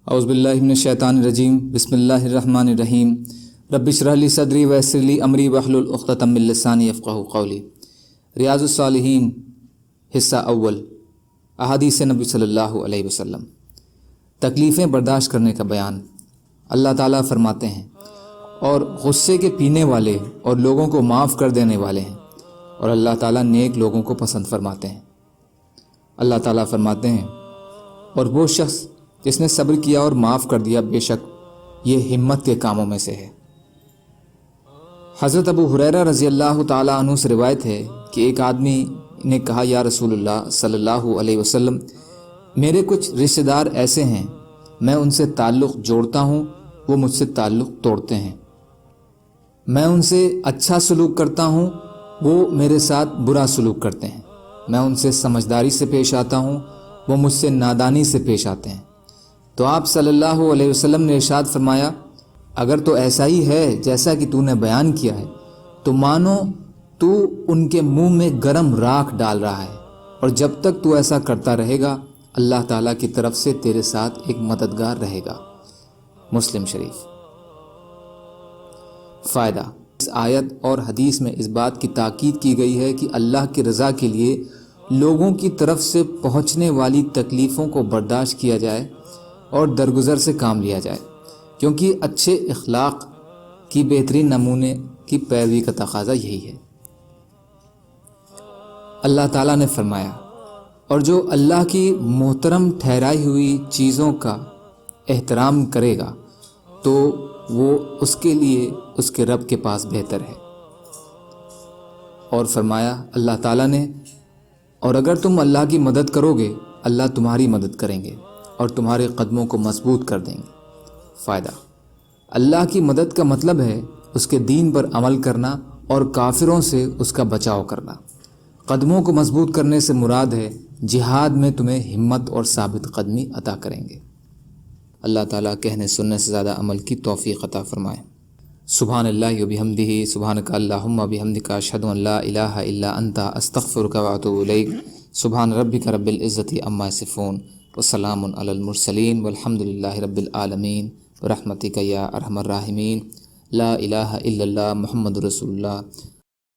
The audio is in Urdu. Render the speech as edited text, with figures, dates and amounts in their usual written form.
اعوذ باللہ من الشیطان الرجیم بسم اللہ الرحمن الرحیم رب اشرح لی صدری ویسر لی امری واحلل عقدۃ من لسانی یفقہوا قولی۔ ریاض الصالحین حصہ اول، احادیث نبی صلی اللہ علیہ وسلم۔ تکلیفیں برداشت کرنے کا بیان۔ اللہ تعالیٰ فرماتے ہیں اور غصے کے پینے والے اور لوگوں کو معاف کر دینے والے ہیں، اور اللہ تعالیٰ نیک لوگوں کو پسند فرماتے ہیں۔ اللہ تعالیٰ فرماتے ہیں اور وہ شخص جس نے صبر کیا اور معاف کر دیا، بے شک یہ ہمت کے کاموں میں سے ہے۔ حضرت ابو ہریرہ رضی اللہ تعالیٰ عنہ سے روایت ہے کہ ایک آدمی نے کہا، یا رسول اللہ صلی اللہ علیہ وسلم، میرے کچھ رشتہ دار ایسے ہیں، میں ان سے تعلق جوڑتا ہوں، وہ مجھ سے تعلق توڑتے ہیں۔ میں ان سے اچھا سلوک کرتا ہوں، وہ میرے ساتھ برا سلوک کرتے ہیں۔ میں ان سے سمجھداری سے پیش آتا ہوں، وہ مجھ سے نادانی سے پیش آتے ہیں۔ تو آپ صلی اللہ علیہ وسلم نے ارشاد فرمایا، اگر تو ایسا ہی ہے جیسا کہ تو نے بیان کیا ہے، تو مانو تو ان کے منہ میں گرم راکھ ڈال رہا ہے، اور جب تک تو ایسا کرتا رہے گا، اللہ تعالیٰ کی طرف سے تیرے ساتھ ایک مددگار رہے گا۔ مسلم شریف۔ فائدہ: اس آیت اور حدیث میں اس بات کی تاکید کی گئی ہے کہ اللہ کی رضا کے لیے لوگوں کی طرف سے پہنچنے والی تکلیفوں کو برداشت کیا جائے اور درگزر سے کام لیا جائے، کیونکہ اچھے اخلاق کی بہترین نمونے کی پیروی کا تقاضا یہی ہے۔ اللہ تعالیٰ نے فرمایا، اور جو اللہ کی محترم ٹھہرائی ہوئی چیزوں کا احترام کرے گا تو وہ اس کے لیے اس کے رب کے پاس بہتر ہے۔ اور فرمایا اللہ تعالیٰ نے، اور اگر تم اللہ کی مدد کرو گے، اللہ تمہاری مدد کریں گے اور تمہارے قدموں کو مضبوط کر دیں گے۔ فائدہ: اللہ کی مدد کا مطلب ہے اس کے دین پر عمل کرنا اور کافروں سے اس کا بچاؤ کرنا۔ قدموں کو مضبوط کرنے سے مراد ہے جہاد میں تمہیں ہمت اور ثابت قدمی عطا کریں گے۔ اللہ تعالیٰ کہنے سننے سے زیادہ عمل کی توفیق عطا فرمائے۔ سبحان اللہ و بحمدہ، سبحانک اللہم و بحمدک، اشہد ان لا الہ الا انت، استغفرک و اتوب الیک۔ سبحان ربک رب العزۃ عما یصفون، وسلام علی المرسلین، والحمد للہ رب العالمین، برحمتک یا ارحم الراحمین۔ لا الہ الا اللہ محمد رسول اللہ۔